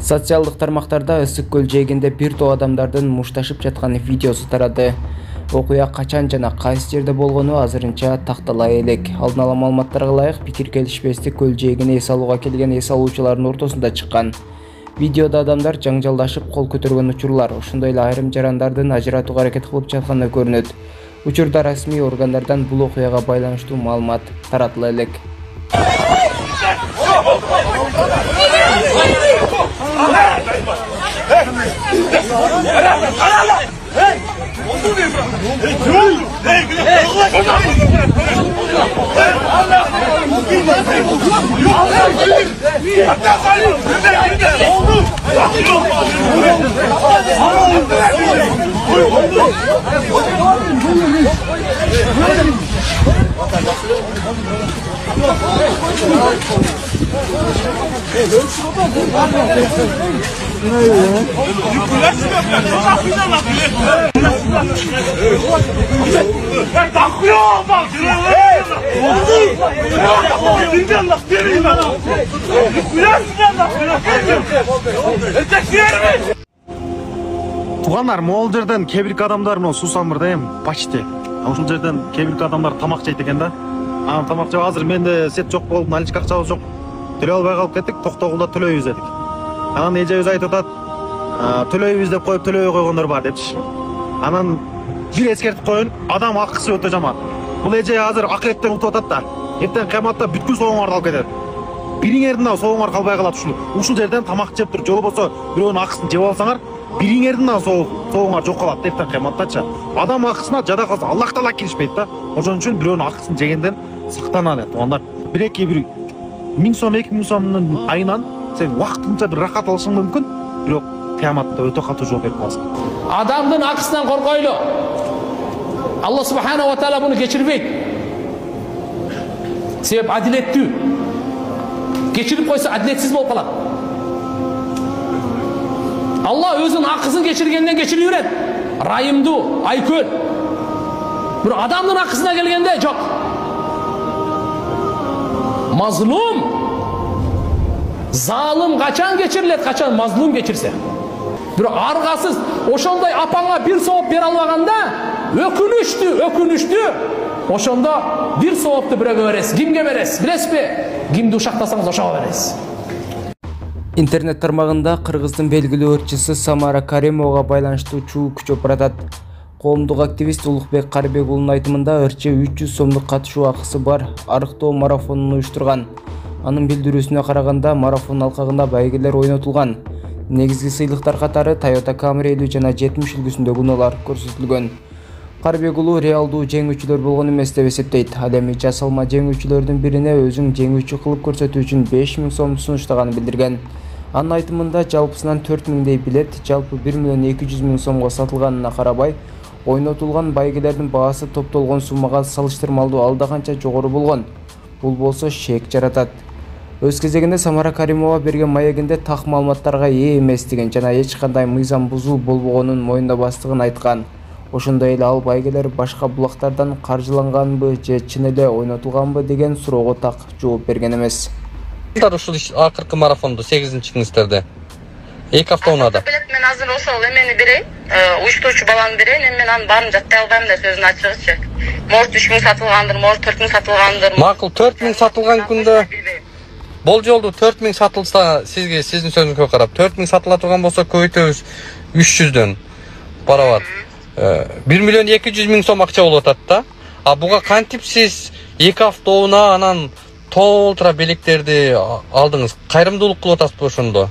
Социалдык тармактарда ысык көл жээгинде бир топ адамдардын мушташып жаткан видеосу тарады. Окуя качан жана кайсы жерде болгону азырынча такталай элек. Алдын ала маалыматтарга ылайык пикир келишпестик көл жээгине эс алууга келген эс алуучулардын ортосунда чыккан. Видеода адамдар жаңжалдашып кол көтөргөн учурлар, ошондой эле айрым жарандардын ажыратууга аракет кылып жатканы көрүнөт. Учурда расмий органдардан бул окуяга байланыштуу маалымат таратыла элек. Тугандар, могул жерден кээ-бир адамдар суусамырда эми почти. Ошол жерден кээ-бир адамдар тамак жейт экен да. Анан тамак жеп азыр менде сет жок болуп, наличка акчабыз жок. Төлөй албай калып кеттик, токтогулда төлөйбүз дедик. Анан эжебиз айтып атат, төлөйбүз деп коюп төлөбөй койгондор бар депчи. Анан бир эскертип коюн, адам акысы өтө жаман. Бул эже азыр акыреттен утуп атат да. Эртең кыяматта бүткүл соңуңарды алып кетет. Бириңердин да соңуңар калбай калат ушул жерден тамак жеп туруп, жолу болсо бирөөнүн акысын жеп алсаңар, бириңердин да соңуңар жок калат эртең кыяматтачы. Адам акысына жада калса Аллах Таала киришпейт да. Ошон үчүн бирөөнүн акысын жегенден сактаналы. Туугандар, бир 1000 сом, 2000 сомдун айынан сен вакытынча бир рахат алышың мүмкүн, бирок кыяматта өтө катуу жооп берип каласың. Адамдын акысынан коркойлу. Алла субханаху ва таала буну кечирбейт. Себеп адилеттүү. Кечирип койсо адилетсиз болуп калат. Алла өзүнүн акысын кечиргенден кечире берет. Райымдуу, айкөл. Бирок адамдын акысына келгенде жок. Мазлум. Залым качан кечирилет, качан мазлум кечирсе. Бирок аргасыз ошондой апаңа бир сооп бере албаганда өкүнүштүү. Ошондо бир соопту бирөөгө бересиз. Кимге бересиз? Билесизби? Кимди ушактасаңыз ошого бересиз. Интернет тармагында Кыргыздын белгилүү ырчысы Самара Каримовага байланыштуу чуу күчөп баратат. Коомдук активист Улукбек Карибек уулунун айтымында ырчы 300 сомдук катышуу акысы бар арыктоо марафонун уюштурган. Анын билдирүүсүнө караганда марафон алкагында байгелер ойнотулган. Негизги сыйлыктар катары Toyota Camry 50 жана 70 үлгүсүндөгү унаалар көрсөтүлгөн. Карибек уулу реалдуу жеңүүчүлөр болгон эмес деп эсептейт. Ал эми жасалма жеңүүчүлөрдүн бирине өзүн жеңүүчү кылып көрсөтүү үчүн 5000 сом сунуштаганын билдирген. Анын айтымында жалпысынан 4000дей билет, жалпы 1.200.000 сомго сатылганына карабай, ойнотулган байгелердин баасы топтолгон суммага салыштырмалуу алда канча жогору болгон. Бул болсо шек жаратат. Өз кезегинде Самара Каримова берген маегинде так маалыматтарга ээ эместигин жана эч кандай мыйзам бузуу болбогонун мойнобастыгын айткан. Ошондой эле ал байгелер башка булактардан каржыланганбы же чын эле ойнотулганбы деген суроого так жооп берген эмес. Ушул акыркы марафонду 8-чиңиздерде 2 хafta унада. Мен азыр ошол эмени берейин, уюштуруучу баланы берейин, мен анын баарын жаттай албайм да сөзүн ачыгычы. Может 3000 сатылгандыр, может 4000 сатылгандыр. Макул 4000 сатылган күндө болжолду 4000 сатылса сизге сиздин сөзүңүзгө карап 4000 сатыла турган болсо көбөйтөбүз 300дөн барабар. 1.200.000 сом акча болуп атат да. А буга кантип сиз 2 hafta уна анан толтура билектерди алдыңыз? Кайрымдуулук кылып атасызбы ошондо?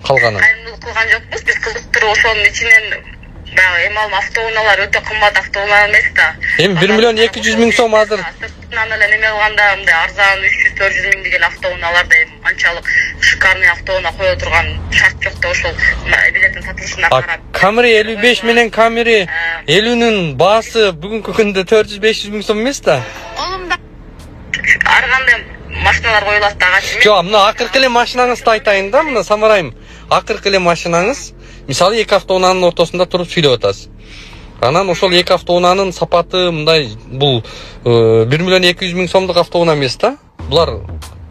Калганын. Кайрымдуулук кылган жокпуз, биз кызыктырып ошонун ичинен баягы эми ал автоунаалар өтө кымбат автоунаа эмес да. Эми 1.200.000 сом азыр сыртынан эле неме кылганда мындай арзан 300-400 миң деген автоунааларда анчалык шикарный автоунаа кое турган шарт жок да ошол билеттин сатылышына карап. Camry 55 менен Camry 50нын баасы бүгүнкү күндө 400-500 миң сом эмес да. Колумда ар кандай машиналар коюлат да агачы. Жок, мына акыркы эле машинаңызды айтайын да, мына Самарайым. Акыркы эле машинаңыз, мисалы 2 hafta унаанын ортосунда туруп сүйлөп атасыз. Анан ошол 2 автоунаанын сапаты мындай, бул 1.200.000 сомдук автоунаа эмес да. Булар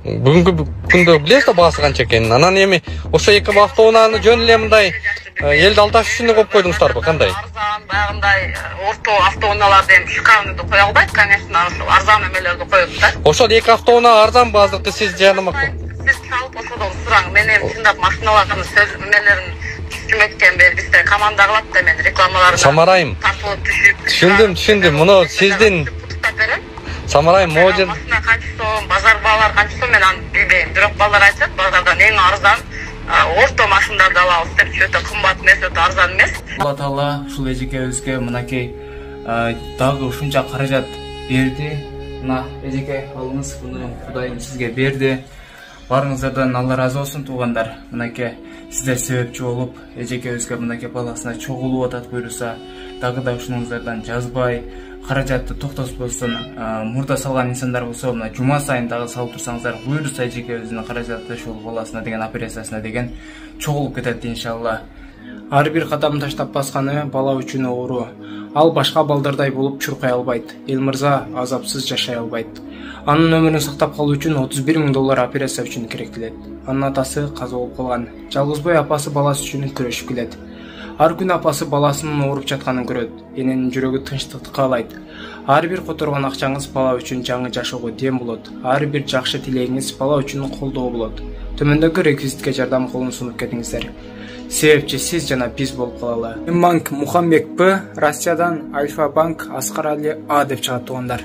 бүгүнкү күндө билесиз да баасы канча экенин. Анан эми ошо 2 автоунааны жөн эле мындай элди алдаш үчүн коюп койдуңуздарбы, кандай? Арзан баягындай орто автоунааларды эми шикарный деп кое албайт, конечно, ошо арзан эмелерди коет да. Ошол 2 автоунаа арзанбы азыркы сиз жанымак? Сиз чалып ошодон сураң. Мен эми чындап машиналардын сөз эмелерин түшүнмөйткөн бизде команда кылат да, мен рекламаларын Самарайым. тартылып түшүп. Түшүндүм. Муну сиздин Самарайым можер машина канча сом, базар баалары канча сом, мен аны билбейм. Бирок балдар айтат, базардан эң арзан орто машиналарды алабыз деп, өтө кымбат эмес, өтө арзан эмес. Алла таала ушул эжекебизге мынакей дагы ушунча каражат берди. Мына эжеке алыңыз, буну Кудайым сизге берди. Барыңыздардан Алла разы болсун туугандар. Мынакей сиздер себепчи болуп, эжекебизге мынакей баласына чогулуп атат буюрса, дагы да ушуңуздардан жазбай, каражатты токтотпостон мурда салган инсандар болсо, мына жума сайын дагы салып турсаңыздар, буюрса эжекебиздин каражаты ушул баласына деген операциясына деген чогулуп кетет иншалла. Ар бир кадам таштап басканы бала үчүн оору. Ал башка балдардай болуп чуркай албайт. Эл мырза азапсыз жашай албайт. Анын өмүрүн сактап калуу үчүн $31.000 операция үчүн керектелет. Анын атасы каза болуп калган. Жалгызбой апасы баласы үчүн күрөшүп келет. Ар күнү апасы баласынын ооруп жатканын көрөт. Эненин жүрөгү тынчтыкты каалайт. Ар бир которгон акчаңыз бала үчүн жаңы жашоого дем болот. Ар бир жакшы тилегиңиз бала үчүн колдоо болот. Төмөндөгү реквизитке жардам колун сунуп кетиңиздер. Себепчи сиз жана биз болуп калалы. Банк Мухамбек П, Россиядан Альфа банк Аскар Али А деп чыгат туугандар.